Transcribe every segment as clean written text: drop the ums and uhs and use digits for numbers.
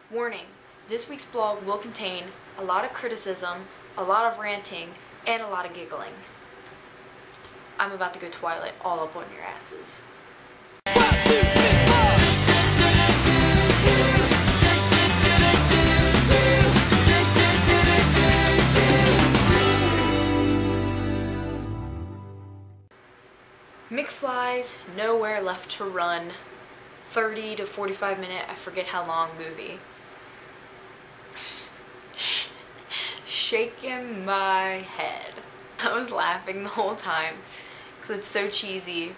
Warning, this week's blog will contain a lot of criticism, a lot of ranting, and a lot of giggling. I'm about to go Twilight all up on your asses. McFly's Nowhere Left to Run, 30 to 45 minute, I forget how long movie. Shaking my head. I was laughing the whole time because it's so cheesy.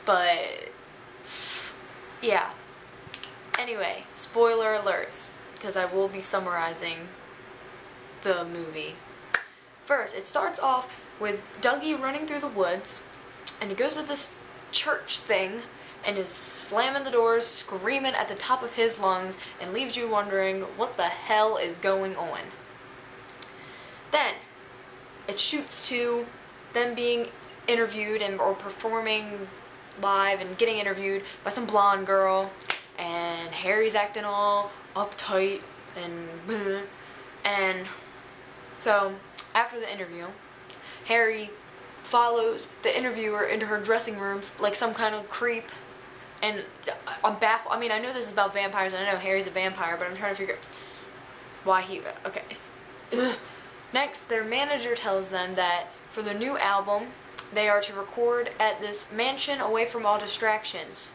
But yeah. Anyway, spoiler alerts, because I will be summarizing the movie. First, it starts off with Doogie running through the woods, and he goes to this church thing and is slamming the doors, screaming at the top of his lungs, and leaves you wondering what the hell is going on. Then it shoots to them being interviewed or performing live and getting interviewed by some blonde girl, and Harry's acting all uptight and so after the interview, Harry follows the interviewer into her dressing rooms like some kind of creep, and I'm baffled. I mean, I know this is about vampires, and I know Harry's a vampire, but I'm trying to figure out why he... Okay. Next, their manager tells them that for the new album, they are to record at this mansion away from all distractions.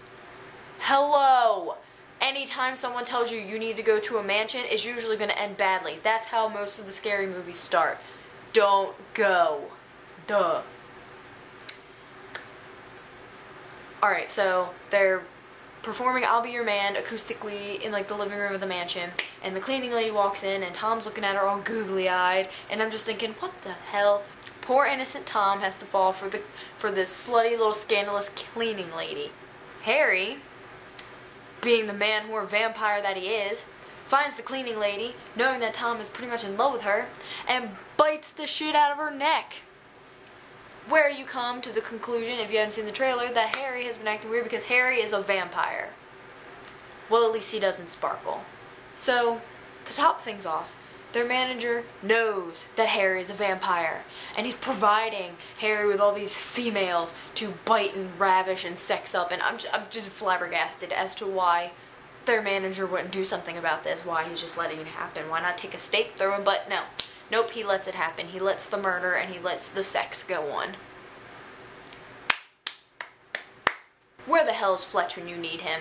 Hello! Anytime someone tells you you need to go to a mansion, it's usually going to end badly. That's how most of the scary movies start. Don't go. Duh. Alright, so they're performing I'll Be Your Man acoustically in like the living room of the mansion, and the cleaning lady walks in and Tom's looking at her all googly-eyed, and I'm just thinking, what the hell? Poor innocent Tom has to fall for this slutty little scandalous cleaning lady. Harry, being the man-whore vampire that he is, finds the cleaning lady, knowing that Tom is pretty much in love with her, and bites the shit out of her neck. Where you come to the conclusion, if you haven't seen the trailer, that Harry has been acting weird because Harry is a vampire. Well, at least he doesn't sparkle. So, to top things off, their manager knows that Harry is a vampire, and he's providing Harry with all these females to bite and ravish and sex up, and I'm just flabbergasted as to why their manager wouldn't do something about this, why he's just letting it happen. Why not take a stake through him? But no. Nope, he lets it happen. He lets the murder and he lets the sex go on. Where the hell is Fletch when you need him?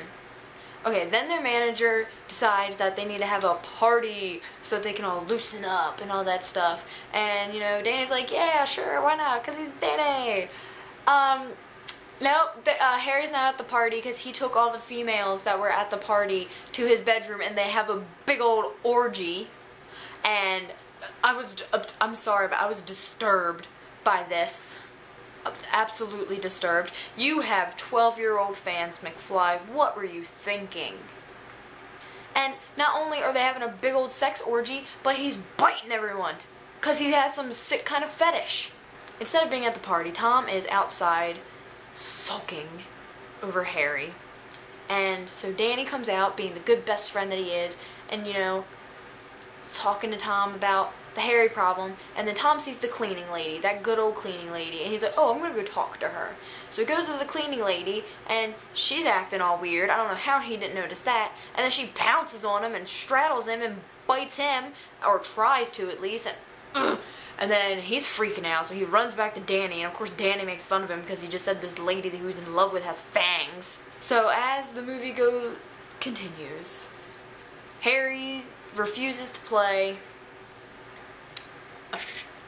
Okay, then their manager decides that they need to have a party so that they can all loosen up and all that stuff. And, you know, Danny's like, yeah, sure, why not? Because he's Danny. Nope, Harry's not at the party because he took all the females that were at the party to his bedroom and they have a big old orgy. And I'm sorry, but I was disturbed by this. Absolutely disturbed. You have 12-year-old fans, McFly. What were you thinking? And not only are they having a big old sex orgy, but he's biting everyone because he has some sick kind of fetish. Instead of being at the party, Tom is outside sulking over Harry. And so Danny comes out, being the good best friend that he is, and, you know, talking to Tom about the Harry problem, and then Tom sees the cleaning lady, that good old cleaning lady, and he's like, oh, I'm gonna go talk to her. So he goes to the cleaning lady, and she's acting all weird. I don't know how he didn't notice that, and then she pounces on him and straddles him and bites him, or tries to at least, and then he's freaking out, so he runs back to Danny, and of course Danny makes fun of him because he just said this lady that he was in love with has fangs. So as the movie continues, Harry refuses to play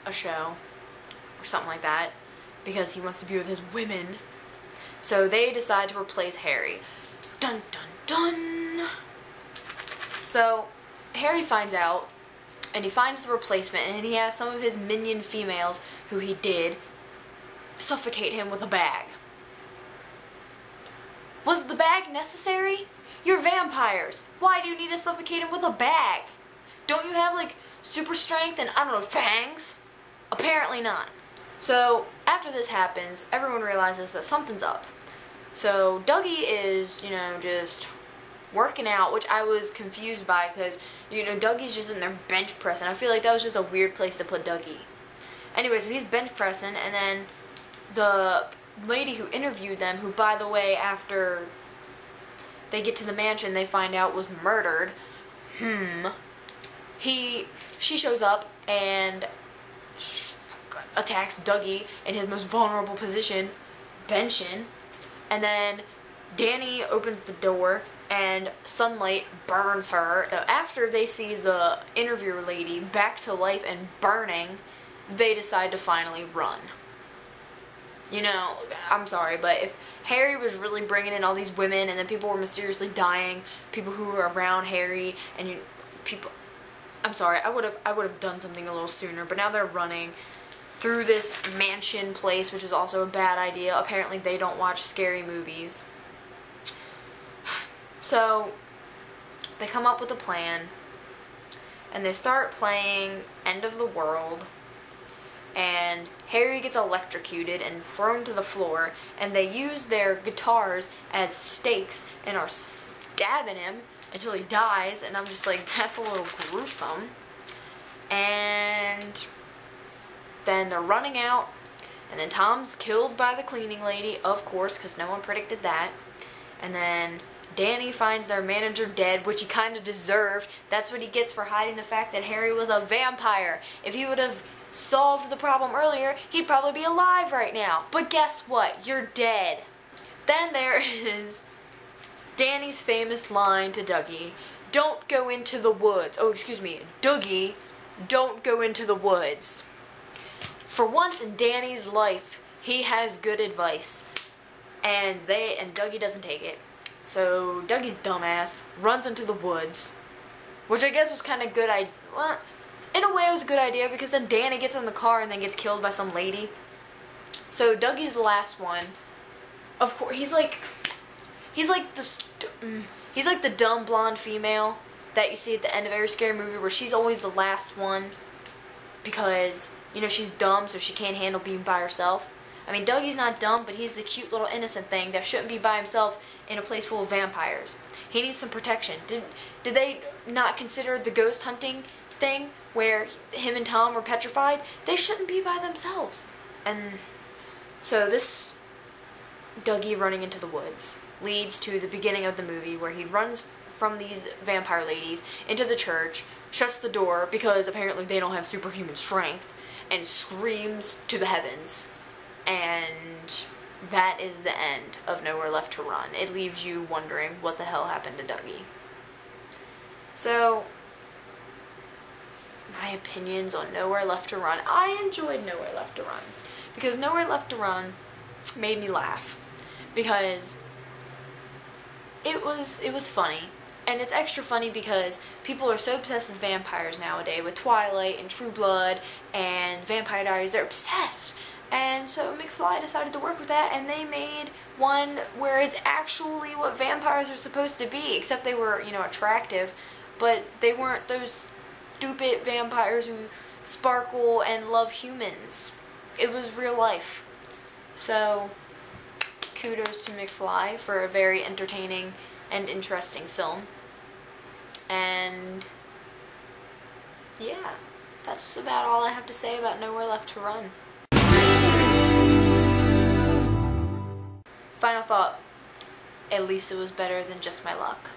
a show or something like that because he wants to be with his women. So they decide to replace Harry. Dun dun dun. So Harry finds out, and he finds the replacement, and he has some of his minion females who he did suffocate him with a bag. Was the bag necessary? You're vampires. Why do you need to suffocate him with a bag? Don't you have, like, super strength and, I don't know, fangs? Apparently not. So, after this happens, everyone realizes that something's up. So, Doogie is, you know, just working out, which I was confused by because, you know, Dougie's just in there bench pressing. I feel like that was just a weird place to put Dougie. Anyway, so he's bench pressing, and then the lady who interviewed them, who, by the way, after they get to the mansion, they find out was murdered. She shows up and attacks Dougie in his most vulnerable position, benching, and then Danny opens the door and sunlight burns her. So after they see the interviewer lady back to life and burning, they decide to finally run. You know, I'm sorry, but if Harry was really bringing in all these women and then people were mysteriously dying, people who were around Harry, and I'm sorry, I would have done something a little sooner, but now they're running through this mansion place, which is also a bad idea. Apparently they don't watch scary movies. So they come up with a plan and they start playing End of the World, and Harry gets electrocuted and thrown to the floor, and they use their guitars as stakes and are stabbing him until he dies, and I'm just like, that's a little gruesome. And then they're running out, and then Tom's killed by the cleaning lady, of course, because no one predicted that. And then Danny finds their manager dead, which he kind of deserved. That's what he gets for hiding the fact that Harry was a vampire. If he would have solved the problem earlier, he'd probably be alive right now. But guess what? You're dead. Then there is Danny's famous line to Dougie, "Don't go into the woods." Oh, excuse me, Doogie, "Don't go into the woods." For once in Danny's life, he has good advice, and Dougie doesn't take it. So Dougie's dumbass runs into the woods, which I guess was kind of good. Well, in a way, it was a good idea because then Danny gets in the car and then gets killed by some lady. So Dougie's the last one. Of course, he's like the dumb blonde female that you see at the end of every scary movie, where she's always the last one because, you know, she's dumb, so she can't handle being by herself. I mean, Dougie's not dumb, but he's the cute little innocent thing that shouldn't be by himself in a place full of vampires. He needs some protection. Did they not consider the ghost hunting thing where him and Tom were petrified? They shouldn't be by themselves. And so this Dougie running into the woods leads to the beginning of the movie, where he runs from these vampire ladies into the church, shuts the door because apparently they don't have superhuman strength, and screams to the heavens. And that is the end of Nowhere Left to Run. It leaves you wondering what the hell happened to Dougie. So, my opinions on Nowhere Left to Run. I enjoyed Nowhere Left to Run because Nowhere Left to Run made me laugh because it was funny. And it's extra funny because people are so obsessed with vampires nowadays, with Twilight and True Blood and Vampire Diaries. They're obsessed. And so McFly decided to work with that, and they made one where it's actually what vampires are supposed to be, except they were, you know, attractive, but they weren't those stupid vampires who sparkle and love humans. It was real life. So, kudos to McFly for a very entertaining and interesting film. And yeah, that's about all I have to say about Nowhere Left to Run. Final thought, at least it was better than Just My Luck.